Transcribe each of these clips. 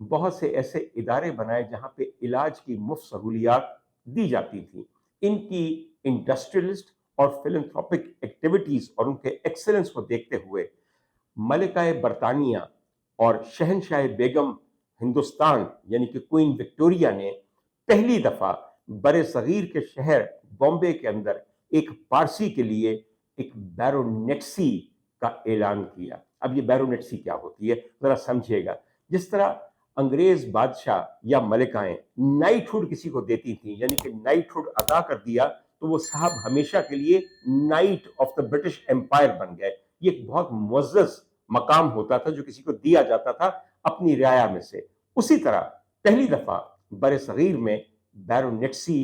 بہت سے ایسے ادارے بنائے جہاں پہ علاج کی مفت سہولیات دی جاتی تھیں۔ ان کی انڈسٹریلسٹ اور فلنتھروپک ایکٹیویٹیز اور ان کے ایکسلنس کو دیکھتے ہوئے ملکہ برطانیہ اور شہنشاہ بیگم ہندوستان یعنی کہ کوئین وکٹوریہ نے پہلی دفعہ بر صغیر کے شہر بامبے کے اندر ایک پارسی کے لیے ایک بیرونیٹسی کا اعلان کیا۔ اب یہ بیرونیٹسی کیا ہوتی ہے ذرا سمجھیے گا۔ جس طرح انگریز بادشاہ یا ملکائیں نائٹ ہوڈ کسی کو دیتی تھیں، یعنی کہ نائٹ ہوڈ عطا کر دیا تو وہ صاحب ہمیشہ کے لیے knight of the British Empire بن گئے۔ یہ ایک بہت معزز مقام ہوتا تھا جو کسی کو دیا جاتا تھا اپنی رعایا میں سے۔ اسی طرح پہلی دفعہ بر صغیر میں بیرونیٹسی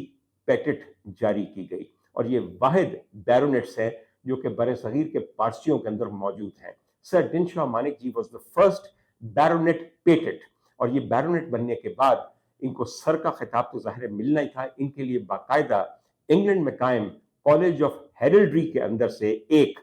پیٹنٹ جاری کی گئی، اور یہ واحد بیرونیٹس ہے جو کہ بر صغیر کے پارسیوں کے اندر موجود ہیں۔ سر ڈنشاہ مانک جی was the first baronet patent, اور یہ بیرونیٹ بننے کے بعد ان کو سر کا خطاب تو ظاہر ملنا ہی تھا۔ ان کے لیے باقاعدہ انگلینڈ میں قائم کالج آف ہیرلڈری کے اندر سے ایک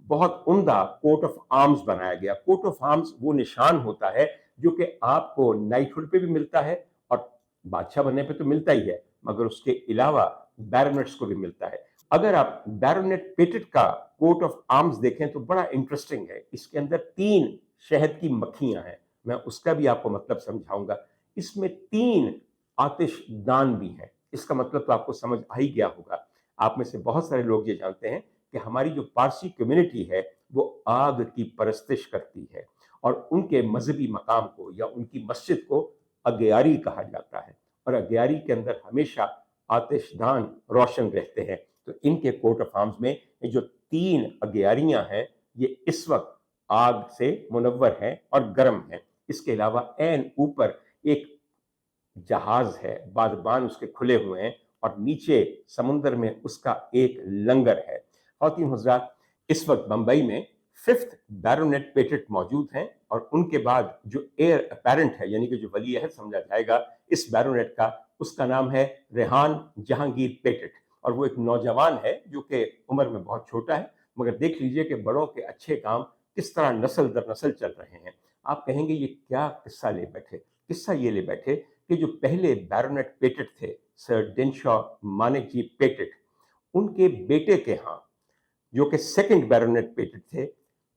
بہت عمدہ کوٹ آف آرمز بنایا گیا۔ کوٹ آف آرمز وہ نشان ہوتا ہے جو کہ آپ کو نائٹ ہوڈ پہ بھی ملتا ہے اور بادشاہ بننے پہ تو ملتا ہی ہے، مگر اس کے علاوہ بیرونیٹس کو بھی ملتا ہے۔ اگر آپ بیرونیٹ پیٹنٹ کا کوٹ آف آرمز دیکھیں تو بڑا انٹرسٹنگ ہے۔ اس کے اندر 3 شہد کی مکھیاں ہیں، میں اس کا بھی آپ کو مطلب سمجھاؤں گا۔ اس میں 3 آتش دان بھی ہیں۔ اس کا مطلب تو آپ کو سمجھ آ ہی گیا ہوگا۔ آپ میں سے بہت سارے لوگ یہ جانتے ہیں کہ ہماری جو پارسی کمیونٹی ہے وہ آگ کی پرستش کرتی ہے، اور ان کے مذہبی مقام کو یا ان کی مسجد کو اگیاری کہا جاتا ہے، اور اگیاری کے اندر ہمیشہ آتش دان روشن رہتے ہیں۔ تو ان کے کوٹ آف آرمز میں یہ جو 3 اگیاریاں ہیں یہ اس وقت آگ سے منور ہیں اور گرم ہیں۔ اس کے علاوہ عین اوپر ایک جہاز ہے، بادبان اس کے کھلے ہوئے ہیں، اور نیچے سمندر میں اس کا ایک لنگر ہے۔ خواتین حضرات، اس وقت بمبئی میں 5th بیرونیٹ پیٹنٹ موجود ہیں، اور ان کے بعد جو ایئر اپیرنٹ ہے یعنی کہ جو ولی عہد سمجھا جائے گا اس بیرونیٹ کا، اس کا نام ہے ریحان جہانگیر پیٹنٹ، اور وہ ایک نوجوان ہے جو کہ عمر میں بہت چھوٹا ہے، مگر دیکھ لیجئے کہ بڑوں کے اچھے کام کس طرح نسل در نسل چل رہے ہیں۔ آپ کہیں گے یہ کیا قصہ لے بیٹھے؟ قصہ یہ لے بیٹھے کہ جو پہلے بیرونیٹ پیٹنٹ تھے سر ڈنشاہ مانک جی پیٹنٹ، ان کے بیٹے کے ہاں جو کہ 2nd بیرونیٹ پیٹنٹ تھے،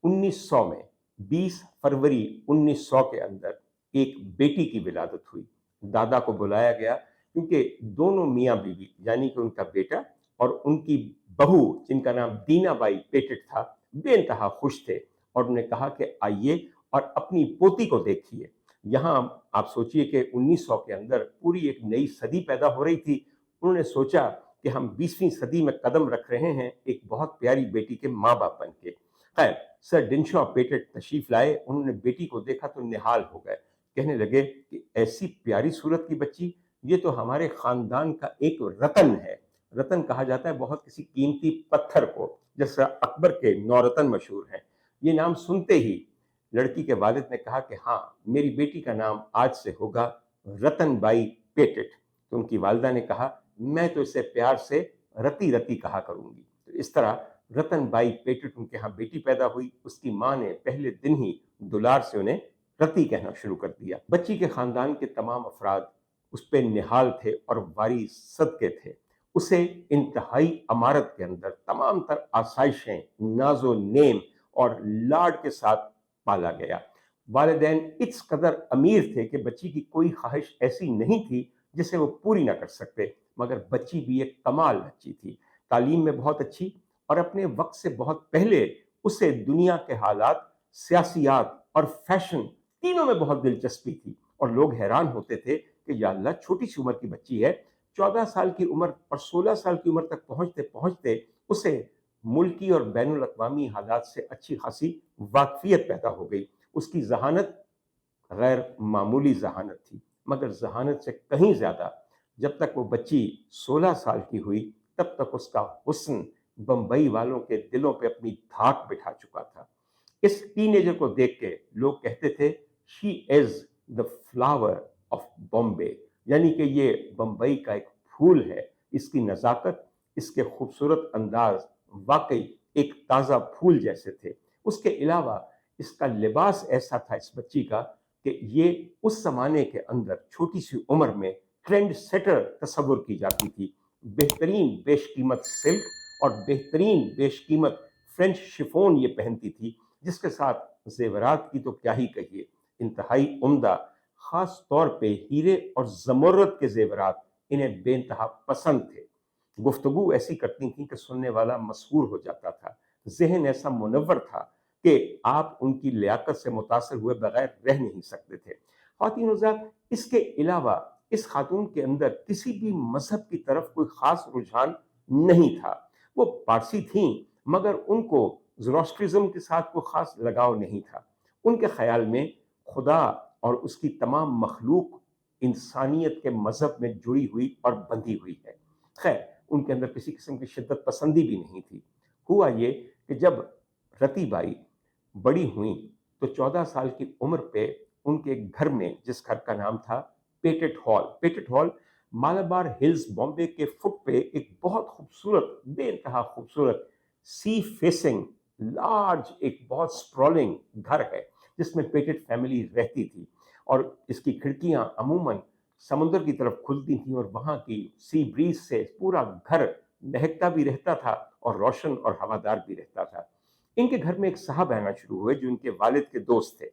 1900 میں 20 فروری 1900 کے اندر ایک بیٹی کی ولادت ہوئی۔ دادا کو بلایا گیا کیونکہ دونوں میاں بیوی یعنی کہ ان کا بیٹا اور ان کی بہو جن کا نام دینا بائی پیٹنٹ تھا بے انتہا خوش تھے، اور انہوں نے کہا کہ آئیے اور اپنی پوتی کو دیکھیے۔ یہاں آپ سوچئے کہ 1900 کے اندر پوری ایک نئی صدی پیدا ہو رہی تھی۔ انہوں نے سوچا کہ ہم 20ویں صدی میں قدم رکھ رہے ہیں ایک بہت پیاری بیٹی کے ماں باپ بن کے۔ خیر، سر ڈنشاہ پیٹنٹ تشریف لائے، انہوں نے بیٹی کو دیکھا تو نہال ہو گئے، کہنے لگے کہ ایسی پیاری صورت کی بچی، یہ تو ہمارے خاندان کا ایک رتن ہے۔ رتن کہا جاتا ہے بہت کسی قیمتی پتھر کو، جیسا اکبر کے 9 رتن مشہور ہیں۔ یہ نام سنتے ہی لڑکی کے والد نے کہا کہ ہاں، میری بیٹی کا نام آج سے ہوگا رتن بائی پیٹنٹ۔ تو ان کی والدہ نے کہا میں تو اسے پیار سے رتی رتی کہا کروں گی۔ تو اس طرح رتن بائی پیٹنٹ ان کے ہاں بیٹی پیدا ہوئی۔ اس کی ماں نے پہلے دن ہی دلار سے انہیں رتی کہنا شروع کر دیا۔ بچی کے خاندان کے تمام افراد اس پہ نہال تھے اور واری صدقے تھے۔ اسے انتہائی امارت کے اندر تمام تر آسائشیں، ناز و نیم اور لاڈ کے ساتھ پالا گیا۔ والدین اس قدر امیر تھے کہ بچی کی کوئی خواہش ایسی نہیں تھی جسے وہ پوری نہ کر سکتے، مگر بچی بھی ایک کمال بچی تھی، تعلیم میں بہت اچھی، اور اپنے وقت سے بہت پہلے اسے دنیا کے حالات، سیاسیات اور فیشن تینوں میں بہت دلچسپی تھی، اور لوگ حیران ہوتے تھے کہ یا اللہ چھوٹی سی عمر کی بچی ہے، 14 سال کی عمر اور 16 سال کی عمر تک پہنچتے پہنچتے اسے ملکی اور بین الاقوامی حالات سے اچھی خاصی واقفیت پیدا ہو گئی۔ اس کی ذہانت غیر معمولی ذہانت تھی، مگر ذہانت سے کہیں زیادہ جب تک وہ بچی 16 سال کی ہوئی تب تک اس کا حسن بمبئی والوں کے دلوں پہ اپنی دھاک بٹھا چکا تھا۔ اس ٹین ایجر کو دیکھ کے لوگ کہتے تھے شی از دا فلاور آف بامبے، یعنی کہ یہ بمبئی کا ایک پھول ہے۔ اس کی نزاکت، اس کے خوبصورت انداز واقعی ایک تازہ پھول جیسے تھے۔ اس کے علاوہ اس کا لباس ایسا تھا اس بچی کا کہ کہ یہ اس زمانے کے اندر چھوٹی سی عمر میں ٹرینڈ سیٹر تصور کی جاتی تھی. بہترین بیش قیمت سلک اور بہترین بیش قیمت فرینچ شفون یہ پہنتی تھی، جس کے ساتھ زیورات کی تو کیا ہی کہیے، انتہائی عمدہ، خاص طور پہ ہیرے اور زمرد کے زیورات انہیں بے انتہا پسند تھے. گفتگو ایسی کرتی تھیں کہ سننے والا مسحور ہو جاتا تھا. ذہن ایسا منور تھا کہ آپ ان کی لیاقت سے متاثر ہوئے بغیر رہ نہیں سکتے تھے. خواتین حضرات، اس کے علاوہ اس خاتون کے اندر کسی بھی مذہب کی طرف کوئی خاص رجحان نہیں تھا. وہ پارسی تھیں مگر ان کو زروسٹرزم کے ساتھ کوئی خاص لگاؤ نہیں تھا. ان کے خیال میں خدا اور اس کی تمام مخلوق انسانیت کے مذہب میں جڑی ہوئی اور بندھی ہوئی ہے. خیر، ان کے اندر کسی قسم کی شدت پسندی بھی نہیں تھی. ہوا یہ کہ جب رتی بائی بڑی ہوئیں تو 14 سال کی عمر پہ ان کے گھر میں، جس گھر کا نام تھا پیٹٹ ہال مالابار ہلز بامبے کے فٹ پہ ایک بہت خوبصورت، بے انتہا خوبصورت سی فیسنگ لارج ایک بہت سپرولنگ گھر ہے جس میں پیٹٹ فیملی رہتی تھی، اور اس کی کھڑکیاں عموماً سمندر کی طرف کھلتی تھیں اور وہاں کی سی بریز سے پورا گھر مہکتا بھی رہتا تھا اور روشن اور ہوادار بھی رہتا تھا. ان کے گھر میں ایک صاحب آنا شروع ہوئے جو ان کے والد کے دوست تھے.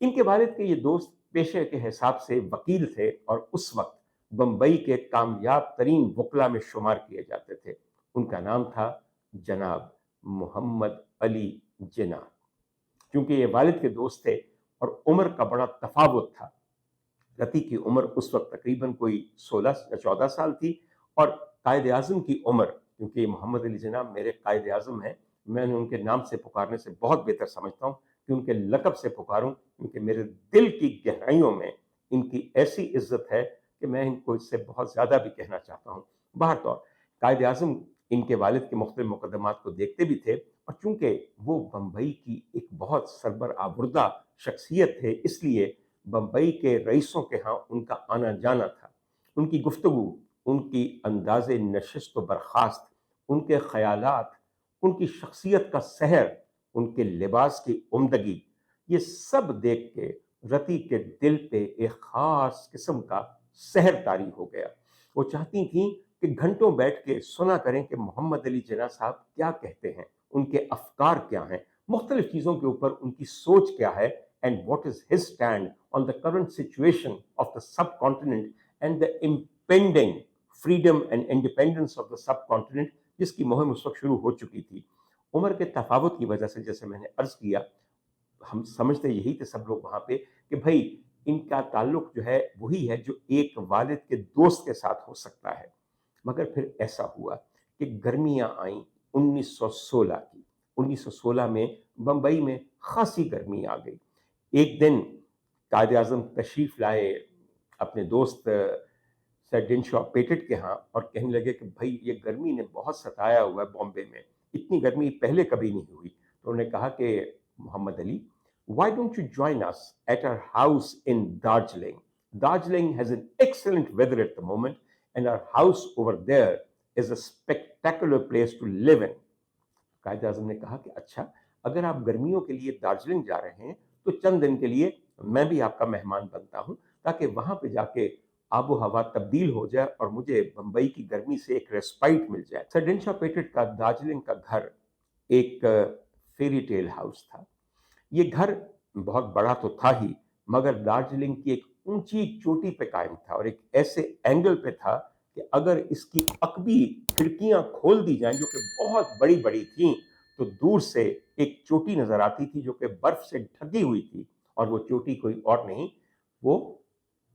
ان کے والد کے یہ دوست پیشے کے حساب سے وکیل تھے اور اس وقت بمبئی کے کامیاب ترین وکلا میں شمار کیے جاتے تھے. ان کا نام تھا جناب محمد علی جناح. کیونکہ یہ والد کے دوست تھے اور عمر کا بڑا تفاوت تھا. رتی کی عمر اس وقت تقریباً کوئی 16 یا 14 سال تھی، اور قائد اعظم کی عمر، کیونکہ محمد علی جناح میرے قائد اعظم ہیں، میں نے ان کے نام سے پکارنے سے بہت بہتر سمجھتا ہوں کہ ان کے لقب سے پکاروں، کیونکہ میرے دل کی گہرائیوں میں ان کی ایسی عزت ہے کہ میں ان کو اس سے بہت زیادہ بھی کہنا چاہتا ہوں. بہرطور قائد اعظم ان کے والد کے مختلف مقدمات کو دیکھتے بھی تھے، اور چونکہ وہ بمبئی کی ایک بہت سربراہ شخصیت تھے، اس لیے بمبئی کے رئیسوں کے ہاں ان کا آنا جانا تھا. ان کی گفتگو، ان کی انداز نشست و برخاست، ان کے خیالات، ان کی شخصیت کا سحر، ان کے لباس کی عمدگی، یہ سب دیکھ کے رتی کے دل پہ ایک خاص قسم کا سحر طاری ہو گیا. وہ چاہتی تھیں کہ گھنٹوں بیٹھ کے سنا کریں کہ محمد علی جناح صاحب کیا کہتے ہیں، ان کے افکار کیا ہیں، مختلف چیزوں کے اوپر ان کی سوچ کیا ہے، and what is his stand on the current situation of the subcontinent and the impending freedom and independence of the subcontinent، جس کی مہم اس وقت شروع ہو چکی تھی. عمر کے تفاوت کی وجہ سے، جیسے میں نے عرض کیا، ہم سمجھتے یہی تھے سب لوگ وہاں پہ کہ بھائی ان کا تعلق جو ہے وہی ہے جو ایک والد کے دوست کے ساتھ ہو سکتا ہے. مگر پھر ایسا ہوا کہ گرمیاں آئیں 1916 کی. 1916 میں بمبئی میں خاصی گرمی آ گئی. ایک دن قائد اعظم تشریف لائے اپنے دوست سر ڈنشا پیٹٹ کے ہاں، اور کہنے لگے کہ بھائی یہ گرمی نے بہت ستایا ہوا ہے بامبے میں، اتنی گرمی پہلے کبھی نہیں ہوئی. تو انہوں نے کہا کہ محمد علی، why don't you join us at our house in Darjeeling? Darjeeling has an excellent weather at the moment and our house over there is a spectacular place to live in. Quaid Azam نے کہا کہ اچھا، اگر آپ گرمیوں کے لیے دارجلنگ جا رہے ہیں تو چند دن کے لیے میں بھی آپ کا مہمان بنتا ہوں، تاکہ وہاں پہ جا کے آب و ہوا تبدیل ہو جائے اور مجھے بمبئی کی گرمی سے ایک ریسپائٹ مل جائے. سر ڈنشا پیٹٹ کا دارجلنگ کا گھر ایک فیری ٹیل ہاؤس تھا. یہ گھر بہت بڑا تو تھا ہی، مگر دارجلنگ کی ایک اونچی چوٹی پہ قائم تھا اور ایک ایسے اینگل پہ تھا کہ اگر اس کی عقبی کھڑکیاں کھول دی جائیں جو کہ بہت بڑی بڑی تھیں تو دور سے ایک چوٹی نظر آتی تھی جو کہ برف سے ڈھکی ہوئی تھی، اور وہ چوٹی کوئی اور نہیں، وہ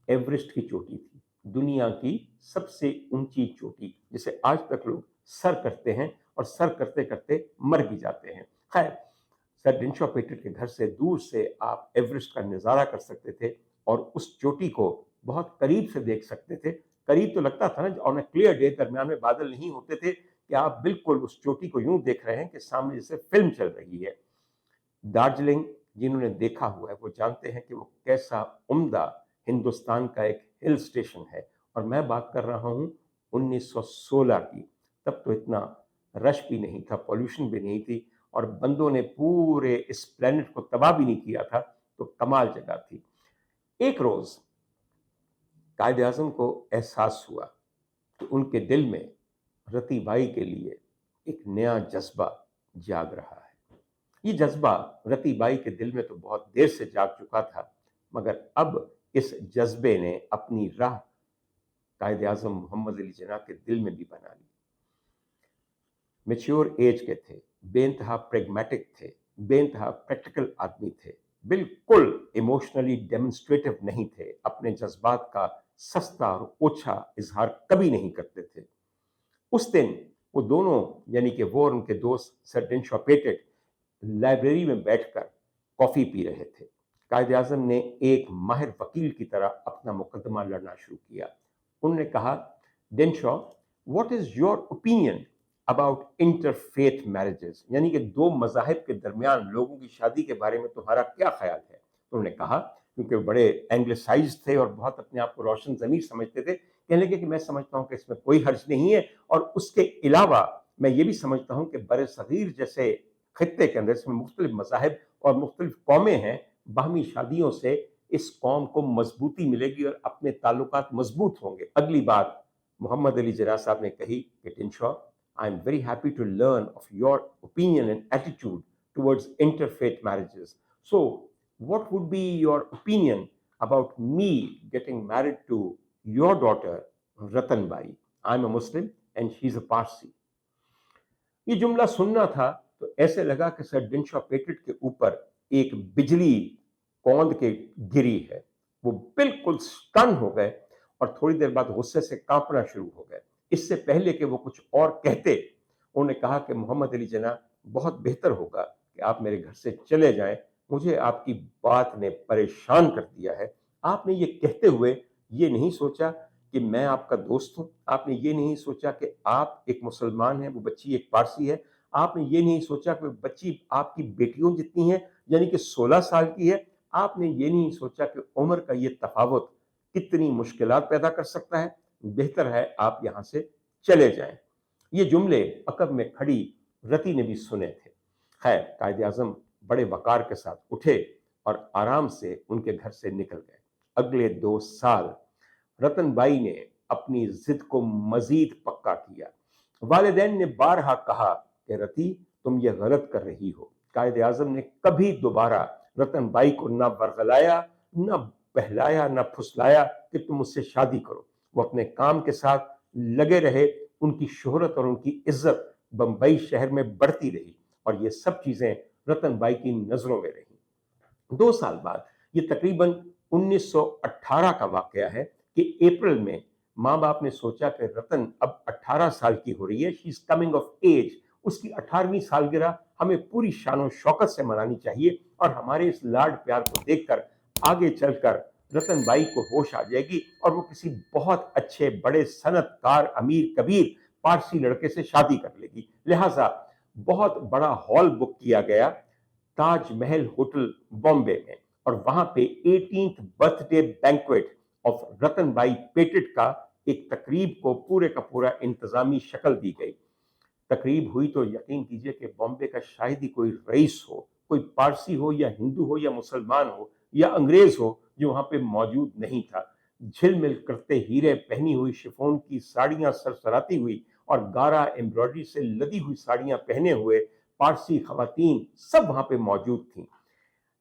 ایوریسٹ کی چوٹی تھی، دنیا کی سب سے اونچی چوٹی جسے آج تک لوگ سر کرتے ہیں اور سر کرتے کرتے مر بھی جاتے ہیں. خیر، سر ڈنشا پیٹٹ کے گھر سے دور سے آپ ایوریسٹ کا نظارہ کر سکتے تھے اور اس چوٹی کو بہت قریب سے دیکھ سکتے تھے. قریب تو لگتا تھا نا، آن اے کلیئر ڈے، درمیان میں بادل نہیں ہوتے تھے، کہ آپ بالکل اس چوٹی کو یوں دیکھ رہے ہیں کہ سامنے جیسے فلم چل رہی ہے. دارجلنگ جنہوں نے دیکھا ہوا ہے وہ جانتے ہیں کہ وہ کیسا عمدہ ہندوستان کا ایک ہل اسٹیشن ہے. اور میں بات کر رہا ہوں 1916 کی. تب تو اتنا رش بھی نہیں تھا، پولوشن بھی نہیں تھی، اور بندوں نے پورے اس پلانٹ کو تباہ بھی نہیں کیا تھا. تو کمال جگہ تھی. ایک روز قائد اعظم کو احساس ہوا کہ ان کے دل میں رتی بائی کے لیے ایک نیا جذبہ جاگ رہا ہے۔ یہ جذبہ رتی بائی کے دل میں تو بہت دیر سے جاگ چکا تھا، مگر اب اس جذبے نے اپنی راہ قائد اعظم محمد علی جناح کے دل میں بھی بنا لی۔ میچور ایج کے تھے، بے انتہا پریگمیٹک تھے، بے انتہا پریکٹیکل آدمی تھے، بالکل ایموشنلی ڈیمونسٹریٹو نہیں تھے، اپنے جذبات کا سستا اور اوچھا اظہار کبھی نہیں کرتے تھے۔ اس دن وہ دونوں یعنی کہ وہ اور ان کے دوست سر ڈنشا پیٹٹ لائبریری میں بیٹھ کر کافی پی رہے تھے۔ قائد اعظم نے ایک ماہر وکیل کی طرح اپنا مقدمہ لڑنا شروع کیا۔ انہوں نے کہا، Dinshaw, what is your opinion about interfaith marriages, یعنی کہ دو مذاہب کے درمیان لوگوں کی شادی کے بارے میں تمہارا کیا خیال ہے؟ انہوں نے کہا، کیونکہ وہ بڑے اینگلسائز تھے اور بہت اپنے آپ کو روشن ضمیر سمجھتے تھے، کہنے لگے کہ میں سمجھتا ہوں کہ اس میں کوئی حرج نہیں ہے، اور اس کے علاوہ میں یہ بھی سمجھتا ہوں کہ بر صغیر جیسے خطے کے اندر اس میں مختلف مذاہب اور مختلف قومیں ہیں، باہمی شادیوں سے اس قوم کو مضبوطی ملے گی اور اپنے تعلقات مضبوط ہوں گے۔ اگلی بات محمد علی جناح صاحب نے کہی کہ ڈنشا، I am very happy to learn of your opinion and attitude towards interfaith marriages. So, what would be your opinion about me getting married to your daughter, Ratan Bai? I'm a Muslim and she's a Parsi. یہ جملہ سننا تھا تو ایسے لگا کہ سر ڈنشا پیٹٹ کے اوپر ایک بجلی کوند کے گری ہے۔ وہ بالکل سٹن ہو گئے اور تھوڑی دیر بعد غصے سے کانپنا شروع ہو گئے۔ اس سے پہلے کہ وہ کچھ اور کہتے، انہوں نے کہا کہ محمد علی جناح، بہت بہتر ہوگا کہ آپ میرے گھر سے چلے جائیں، مجھے آپ کی بات نے پریشان کر دیا ہے۔ آپ نے یہ کہتے ہوئے یہ نہیں سوچا کہ میں آپ کا دوست ہوں، آپ نے یہ نہیں سوچا کہ آپ ایک مسلمان ہیں، وہ بچی ایک پارسی ہے، آپ نے یہ نہیں سوچا کہ بچی آپ کی بیٹیوں جتنی ہے یعنی کہ 16 سال کی ہے، آپ نے یہ نہیں سوچا کہ عمر کا یہ تفاوت کتنی مشکلات پیدا کر سکتا ہے، بہتر ہے آپ یہاں سے چلے جائیں۔ یہ جملے عقب میں کھڑی رتی نے بھی سنے تھے۔ خیر، قائد اعظم بڑے وقار کے ساتھ اٹھے اور آرام سے ان کے گھر سے نکل گئے۔ اگلے 2 سال رتن بائی نے اپنی ضد کو مزید پکا کیا۔ والدین نے بارہا کہا کہ رتی، تم یہ غلط کر رہی ہو۔ قائد اعظم نے کبھی دوبارہ رتن بائی کو نہ ورغلایا، نہ بہلایا، نہ پھسلایا کہ تم مجھ سے شادی کرو۔ وہ اپنے کام کے ساتھ لگے رہے، ان کی شہرت اور ان کی عزت بمبئی شہر میں بڑھتی رہی، اور یہ سب چیزیں رتن بائی کی نظروں میں رہیں۔ 2 سال بعد، یہ تقریباً 1918 کا واقعہ ہے کہ اپریل میں ماں باپ نے سوچا کہ رتن اب 18 سال کی ہو رہی ہے، شی از کمنگ آف ایج، اس کی 18ویں سالگرہ ہمیں پوری شان و شوکت سے منانی چاہیے، اور ہمارے اس لاڈ پیار کو دیکھ کر آگے چل کر رتن بائی کو ہوش آ جائے گی اور وہ کسی بہت اچھے بڑے صنعت کار امیر کبیر پارسی لڑکے سے شادی کر لے گی۔ لہٰذا بہت بڑا ہال بک کیا گیا تاج محل ہوٹل بامبے میں، اور وہاں پہ 18th birthday banquet of Ratan Bai Petit کا ایک تقریب کو پورے کا پورا انتظامی شکل دی گئی۔ تقریب ہوئی تو یقین کیجئے کہ بامبے کا شاید ہی کوئی رئیس ہو، کوئی پارسی ہو یا ہندو ہو یا مسلمان ہو یا انگریز ہو جو وہاں پہ موجود نہیں تھا۔ جھل مل کرتے ہیرے پہنی ہوئی شفون کی ساڑیاں سرسراتی ہوئی اور گارا ایمبرائڈری سے لدی ہوئی ساڑیاں پہنے ہوئے پارسی خواتین سب وہاں پہ موجود تھیں۔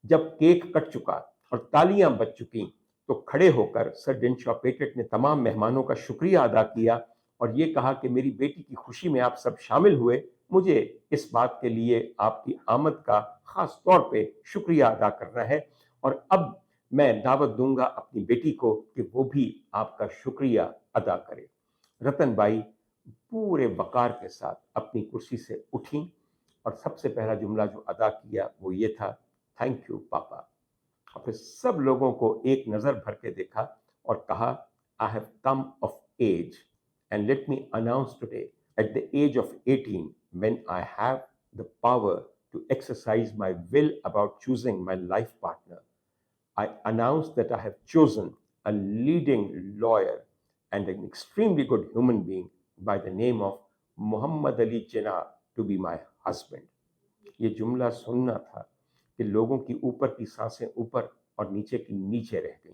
جب کیک کٹ چکا اور تالیاں بج چکیں تو کھڑے ہو کر سر ڈنشا پیٹٹ نے تمام مہمانوں کا شکریہ ادا کیا اور یہ کہا کہ میری بیٹی کی خوشی میں آپ سب شامل ہوئے، مجھے اس بات کے لیے آپ کی آمد کا خاص طور پہ شکریہ ادا کرنا ہے، اور اب میں دعوت دوں گا اپنی بیٹی کو کہ وہ بھی آپ کا شکریہ ادا کرے۔ رتن بائی پورے وقار کے ساتھ اپنی کرسی سے اٹھیں اور سب سے پہلا جملہ جو ادا کیا وہ یہ تھا، تھینک یو پاپا۔ اور پھر سب لوگوں کو ایک نظر بھر کے دیکھا اور کہا، I have come of age and let me announce today at the age of 18 when I have the power to exercise my will about choosing my life partner, I announce that I have chosen a leading lawyer and an extremely good human being by the name of Muhammad Ali Jinnah to be my husband. یہ جملہ سننا تھا کہ لوگوں کی اوپر کی سانسیں اوپر اور نیچے کی نیچے رہ گئیں۔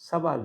1.25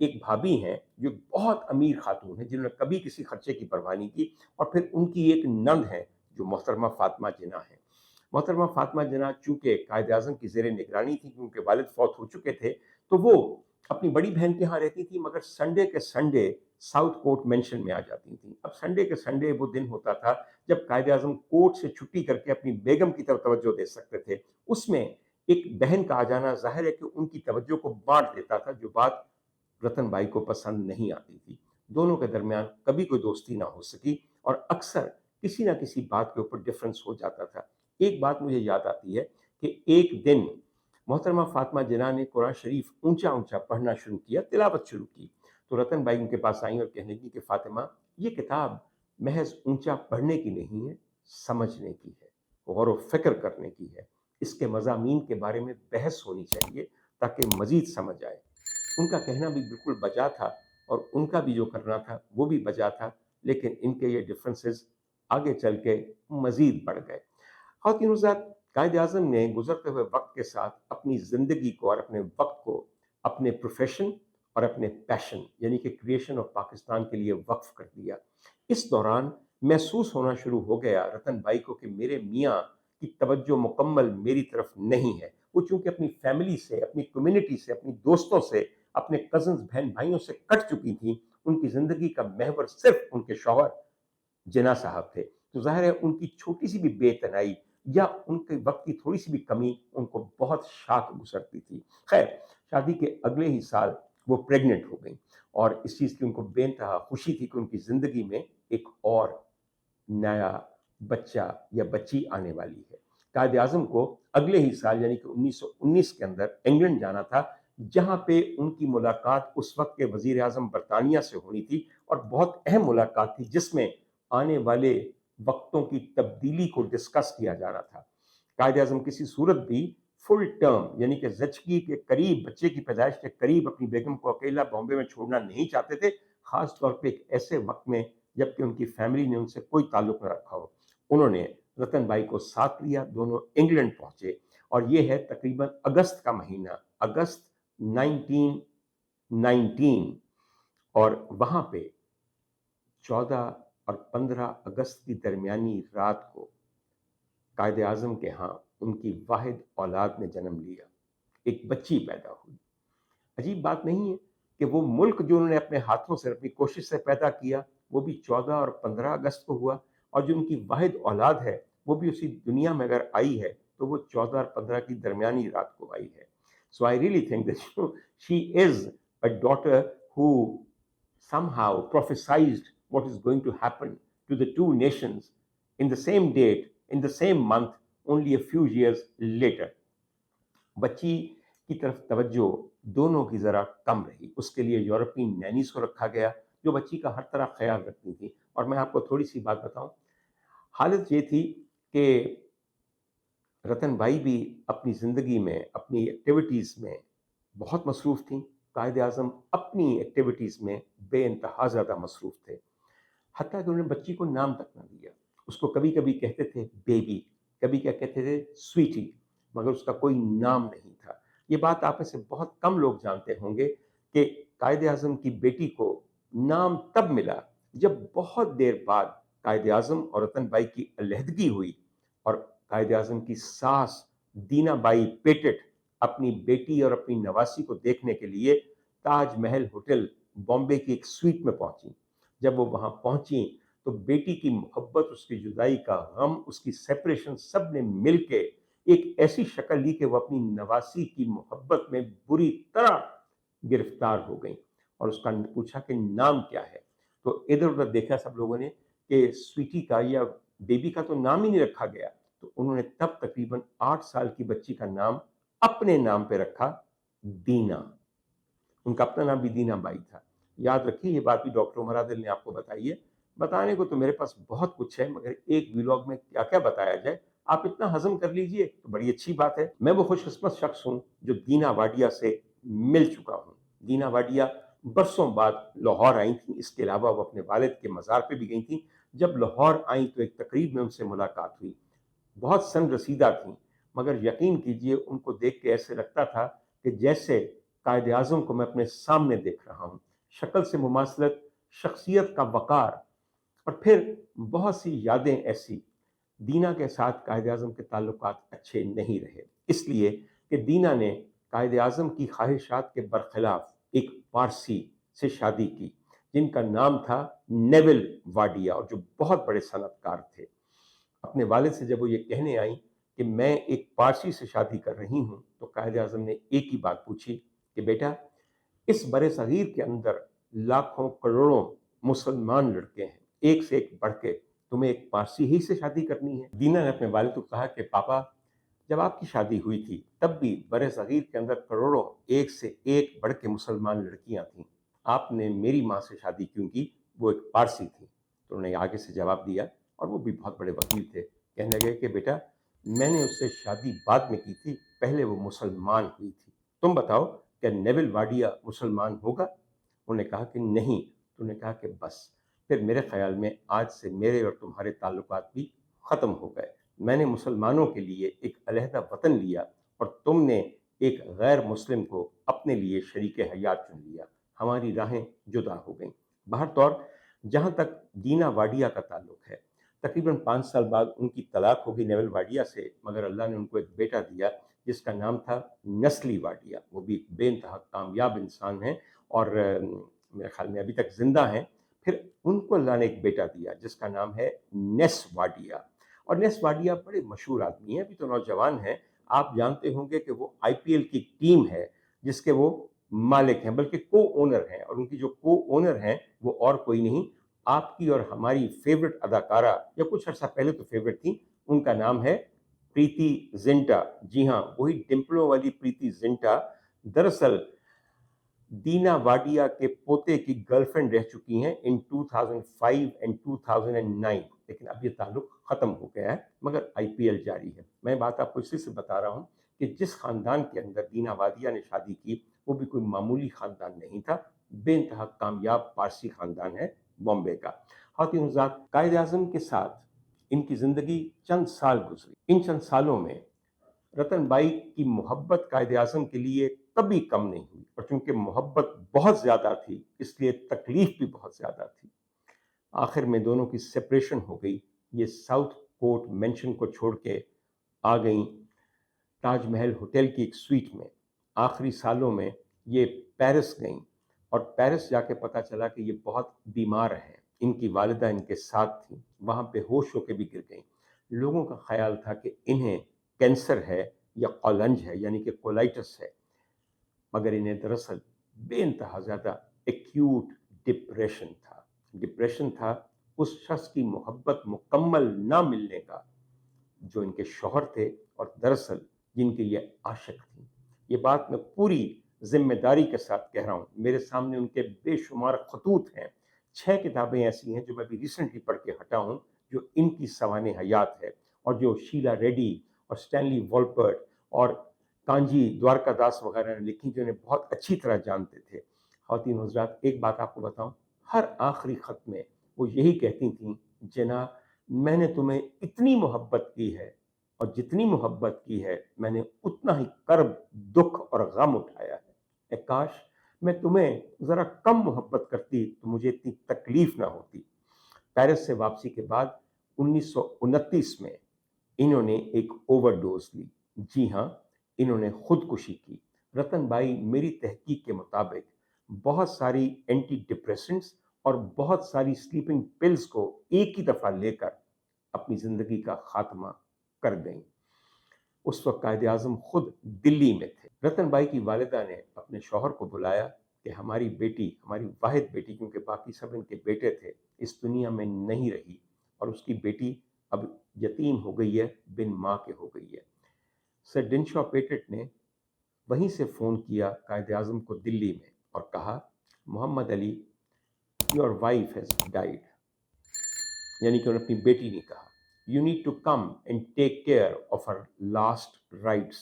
ایک بھابھی ہیں جو بہت امیر خاتون ہیں جنہوں نے کبھی کسی خرچے کی پرواہ نہیں کی، اور پھر ان کی ایک نند ہے جو محترمہ فاطمہ جناح ہے۔ محترمہ فاطمہ جناح چونکہ قائد اعظم کی زیر نگرانی تھی، کیونکہ والد فوت ہو چکے تھے، تو وہ اپنی بڑی بہن کے ہاں رہتی تھی، مگر سنڈے کے سنڈے ساؤتھ کورٹ مینشن میں آ جاتی تھیں۔ اب سنڈے کے سنڈے وہ دن ہوتا تھا جب قائد اعظم کورٹ سے چھٹی کر کے اپنی بیگم کی طرف توجہ دے سکتے تھے۔ اس میں ایک بہن کا آ جانا ظاہر ہے کہ ان کی توجہ کو بانٹ دیتا تھا، جو بات رتن بھائی کو پسند نہیں آتی تھی۔ دونوں کے درمیان کبھی کوئی دوستی نہ ہو سکی، اور اکثر کسی نہ کسی بات کے اوپر ڈفرنس ہو جاتا تھا۔ ایک بات مجھے یاد آتی ہے کہ ایک دن محترمہ فاطمہ جناح نے قرآن شریف اونچا اونچا پڑھنا شروع کیا، تلاوت شروع کی، تو رتن بھائی ان کے پاس آئیں اور کہنے لگی کہ فاطمہ، یہ کتاب محض اونچا پڑھنے کی نہیں ہے، سمجھنے کی ہے، غور و فکر کرنے کی ہے۔ اس کے مضامین کے بارے میں بحث ہونی چاہیے تاکہ مزید سمجھ آئے۔ ان کا کہنا بھی بالکل بجا تھا، اور ان کا بھی جو کرنا تھا وہ بھی بجا تھا، لیکن ان کے یہ ڈفرینسز آگے چل کے مزید بڑھ گئے۔ خواتین حضرات، قائد اعظم نے گزرتے ہوئے وقت کے ساتھ اپنی زندگی کو اور اپنے وقت کو اپنے پروفیشن اور اپنے پیشن یعنی کہ کریشن آف پاکستان کے لیے وقف کر دیا۔ اس دوران محسوس ہونا شروع ہو گیا رتن بھائی کو کہ میرے میاں کی توجہ مکمل میری طرف نہیں ہے۔ وہ چونکہ اپنی فیملی سے، اپنی کمیونٹی سے، اپنی دوستوں سے، اپنے کزنز بہن بھائیوں سے کٹ چکی تھیں، ان کی زندگی کا محور صرف ان کے شوہر جناح صاحب تھے، تو ظاہر ہے ان کی چھوٹی سی بھی بے تنائی یا ان کے وقت کی تھوڑی سی بھی کمی ان کو بہت شاک گزرتی تھی۔ خیر، شادی کے اگلے ہی سال وہ پریگننٹ ہو گئیں، اور اس چیز کی ان کو بے انتہا خوشی تھی کہ ان کی زندگی میں ایک اور نیا بچہ یا بچی آنے والی ہے۔ قائد اعظم کو اگلے ہی سال یعنی کہ 1919 کے اندر انگلینڈ جانا تھا، جہاں پہ ان کی ملاقات اس وقت کے وزیر اعظم برطانیہ سے ہونی تھی، اور بہت اہم ملاقات تھی جس میں آنے والے وقتوں کی تبدیلی کو ڈسکس کیا جانا تھا۔ قائد اعظم کسی صورت بھی فل ٹرم یعنی کہ زچگی کے قریب، بچے کی پیدائش کے قریب اپنی بیگم کو اکیلا بامبے میں چھوڑنا نہیں چاہتے تھے، خاص طور پہ ایک ایسے وقت میں جبکہ ان کی فیملی نے ان سے کوئی تعلق نہ رکھا ہو۔ انہوں نے رتن بھائی کو ساتھ لیا، دونوں انگلینڈ پہنچے، اور یہ ہے تقریباً اگست کا مہینہ، اگست 1919، اور وہاں پہ 14 اور 15 اگست کی درمیانی رات کو قائد اعظم کے ہاں ان کی واحد اولاد نے جنم لیا، ایک بچی پیدا ہوئی۔ عجیب بات نہیں ہے کہ وہ ملک جو انہوں نے اپنے ہاتھوں سے اپنی کوشش سے پیدا کیا وہ بھی 14 اور 15 اگست کو ہوا، اور جو ان کی واحد اولاد ہے وہ بھی اسی دنیا میں اگر آئی ہے تو وہ 14 اور 15 کی درمیانی رات کو آئی ہے۔ So I really think that she is a daughter who somehow prophesied what is going to happen to the two nations in the same date, in the same month, only a few years later. بچی کی طرف توجہ دونوں کی ذرا کم رہی، اس کے لیے یورپی نینیز کو رکھا گیا جو بچی کا ہر طرح خیال رکھتی تھی۔ اور میں آپ کو تھوڑی سی بات بتاؤں، حالت یہ تھی کہ رتن بھائی بھی اپنی زندگی میں اپنی ایکٹیویٹیز میں بہت مصروف تھیں، قائد اعظم اپنی ایکٹیویٹیز میں بے انتہا زیادہ مصروف تھے، حتیٰ کہ انہوں نے بچی کو نام تک نہ دیا۔ اس کو کبھی کبھی کہتے تھے بیبی، کبھی کیا کہتے تھے سویٹی، مگر اس کا کوئی نام نہیں تھا۔ یہ بات آپ میں سے بہت کم لوگ جانتے ہوں گے کہ قائد اعظم کی بیٹی کو نام تب ملا جب بہت دیر بعد قائد اعظم اور رتن بھائی کی علیحدگی ہوئی، اور قائد اعظم کی ساس دینا بائی پیٹٹ اپنی بیٹی اور اپنی نواسی کو دیکھنے کے لیے تاج محل ہوٹل بامبے کی ایک سویٹ میں پہنچی۔ جب وہ وہاں پہنچی تو بیٹی کی محبت، اس کی جدائی کا غم، اس کی سیپریشن، سب نے مل کے ایک ایسی شکل لی کہ وہ اپنی نواسی کی محبت میں بری طرح گرفتار ہو گئیں، اور اس کا پوچھا کہ نام کیا ہے، تو ادھر ادھر دیکھا سب لوگوں نے کہ سویٹی کا یا بیبی کا تو نام ہی نہیں رکھا گیا، تو انہوں نے تب تقریباً 8 سال کی بچی کا نام اپنے نام پہ رکھا، دینا۔ ان کا اپنا نام بھی دینا بائی تھا۔ یاد رکھیے یہ بات بھی ڈاکٹر عمر عادل نے آپ کو بتائی ہے۔ بتانے کو تو میرے پاس بہت کچھ ہے، مگر ایک ویلاگ میں کیا کیا بتایا جائے، آپ اتنا ہضم کر لیجئے تو بڑی اچھی بات ہے۔ میں وہ خوش قسمت شخص ہوں جو دینا واڈیا سے مل چکا ہوں۔ دینا واڈیا برسوں بعد لاہور آئی تھیں، اس کے علاوہ وہ اپنے والد کے مزار پہ بھی گئی تھیں۔ جب لاہور آئیں تو ایک تقریب میں ان سے ملاقات ہوئی، بہت سن رسیدہ تھیں، مگر یقین کیجئے ان کو دیکھ کے ایسے لگتا تھا کہ جیسے قائد اعظم کو میں اپنے سامنے دیکھ رہا ہوں، شکل سے مماثلت، شخصیت کا وقار، اور پھر بہت سی یادیں ایسی۔ دینا کے ساتھ قائد اعظم کے تعلقات اچھے نہیں رہے، اس لیے کہ دینا نے قائد اعظم کی خواہشات کے برخلاف ایک پارسی سے شادی کی جن کا نام تھا نیول واڈیا، اور جو بہت بڑے صنعت کار تھے۔ اپنے والد سے جب وہ یہ کہنے آئیں کہ میں ایک پارسی سے شادی کر رہی ہوں، تو قائد اعظم نے ایک ہی بات پوچھی کہ بیٹا، اس برِ صغیر کے اندر لاکھوں کروڑوں مسلمان لڑکے ہیں، ایک سے ایک بڑھ کے تمہیں ایک پارسی ہی سے شادی کرنی ہے؟ دینا نے اپنے والد کو کہا کہ پاپا، جب آپ کی شادی ہوئی تھی تب بھی برِ صغیر کے اندر کروڑوں ایک سے ایک بڑھ کے مسلمان لڑکیاں تھیں، آپ نے میری ماں سے شادی کیوں کی؟ وہ ایک پارسی تھی۔ تو انہوں نے آگے سے جواب دیا، اور وہ بھی بہت بڑے وکیل تھے، کہنے لگے کہ بیٹا، میں نے اس سے شادی بعد میں کی تھی، پہلے وہ مسلمان ہوئی تھی، تم بتاؤ کہ نیول واڈیا مسلمان ہوگا؟ انہوں نے کہا کہ نہیں۔ تو انہوں نے کہا کہ بس، پھر میرے خیال میں آج سے میرے اور تمہارے تعلقات بھی ختم ہو گئے۔ میں نے مسلمانوں کے لیے ایک علیحدہ وطن لیا، اور تم نے ایک غیر مسلم کو اپنے لیے شریک حیات چن لیا، ہماری راہیں جدا ہو گئیں۔ بہر طور جہاں تک دینا واڈیا کا تعلق ہے، تقریباً 5 سال بعد ان کی طلاق ہوگی نیول واڈیا سے، مگر اللہ نے ان کو ایک بیٹا دیا جس کا نام تھا نسلی واڈیا۔ وہ بھی ایک بے انتہا کامیاب انسان ہیں، اور میرے خیال میں ابھی تک زندہ ہیں۔ پھر ان کو اللہ نے ایک بیٹا دیا جس کا نام ہے نیس واڈیا، اور نیس واڈیا بڑے مشہور آدمی ہیں، ابھی تو نوجوان ہیں۔ آپ جانتے ہوں گے کہ وہ IPL کی ٹیم ہے جس کے وہ مالک ہیں، بلکہ کو اونر ہیں، اور ان کی جو کو اونر ہیں وہ اور کوئی نہیں، آپ کی اور ہماری فیورٹ اداکارہ، یا کچھ عرصہ پہلے تو فیورٹ تھیں، ان کا نام ہے پریتی زنٹا۔ جی ہاں، وہی ڈمپلوں والی پریتی زنٹا دراصل دینا واڈیا کے پوتے کی گرل فرینڈ رہ چکی ہیں ان 2005 اینڈ 2009، لیکن اب یہ تعلق ختم ہو گیا ہے، مگر IPL جاری ہے۔ میں بات آپ کو اسی سے بتا رہا ہوں کہ جس خاندان کے اندر دینا واڈیا نے شادی کی، وہ بھی کوئی معمولی خاندان نہیں تھا، بے انتہا کامیاب پارسی خاندان ہے بامبے کا۔ خواتین حضرات، قائد اعظم کے ساتھ ان کی زندگی چند سال گزری۔ ان چند سالوں میں رتن بائی کی محبت قائد اعظم کے لیے کبھی کم نہیں ہوئی، اور چونکہ محبت بہت زیادہ تھی اس لیے تکلیف بھی بہت زیادہ تھی۔ آخر میں دونوں کی سپریشن ہو گئی، یہ ساؤتھ کورٹ مینشن کو چھوڑ کے آ گئیں تاج محل ہوٹل کی ایک سویٹ میں۔ آخری سالوں میں یہ پیرس گئیں، اور پیرس جا کے پتہ چلا کہ یہ بہت بیمار ہیں، ان کی والدہ ان کے ساتھ تھیں، وہاں بے ہوش ہو کے بھی گر گئیں۔ لوگوں کا خیال تھا کہ انہیں کینسر ہے یا قولنج ہے، یعنی کہ کولائٹس ہے، مگر انہیں دراصل بے انتہا زیادہ ایکیوٹ ڈپریشن تھا اس شخص کی محبت مکمل نہ ملنے کا جو ان کے شوہر تھے، اور دراصل جن کے یہ عاشق تھیں۔ یہ بات میں پوری ذمہ داری کے ساتھ کہہ رہا ہوں، میرے سامنے ان کے بے شمار خطوط ہیں، 6 کتابیں ایسی ہیں جو میں بھی ریسنٹلی پڑھ کے ہٹا ہوں، جو ان کی سوانح حیات ہے، اور جو شیلا ریڈی اور اسٹینلی والپرٹ اور کانجی دوارکا داس وغیرہ نے لکھی، جو انہیں بہت اچھی طرح جانتے تھے۔ خواتین حضرات، ایک بات آپ کو بتاؤں، ہر آخری خط میں وہ یہی کہتی تھیں، جناب میں نے تمہیں اتنی محبت کی ہے، اور جتنی محبت کی ہے میں نے اتنا ہی کرب، دکھ اور غم اٹھایا ہے۔ اے کاش میں تمہیں ذرا کم محبت کرتی تو مجھے اتنی تکلیف نہ ہوتی۔ پیرس سے واپسی کے بعد 1929 میں انہوں نے ایک اوور ڈوز لی، جی ہاں، انہوں نے خودکشی کی۔ رتن بائی میری تحقیق کے مطابق بہت ساری اینٹی ڈپریسنٹس اور بہت ساری سلیپنگ پلز کو ایک ہی دفعہ لے کر اپنی زندگی کا خاتمہ کر گئیں۔ اس وقت قائد اعظم خود دلی میں تھے۔ رتن بائی کی والدہ نے اپنے شوہر کو بلایا کہ ہماری بیٹی، ہماری واحد بیٹی، کیونکہ باقی سب ان کے بیٹے تھے، اس دنیا میں نہیں رہی، اور اس کی بیٹی اب یتیم ہو گئی ہے، بن ماں کے ہو گئی ہے۔ سر ڈنشا پیٹٹ نے وہیں سے فون کیا قائد اعظم کو دلی میں، اور کہا Muhammad Ali, your wife has died, یعنی کہ انہوں نے اپنی بیٹی نے کہا، you need to come and take care of her last rites.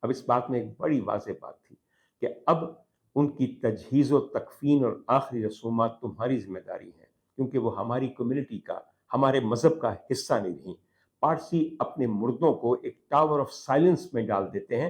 اب اس بات میں ایک بڑی واضح بات تھی کہ اب ان کی تجہیز و تکفین اور آخری رسومات تمہاری ذمہ داری ہیں، کیونکہ وہ ہماری کمیونٹی کا، ہمارے مذہب کا حصہ نہیں رہیں۔ پارسی اپنے مردوں کو ایک ٹاور آف سائلنس میں ڈال دیتے ہیں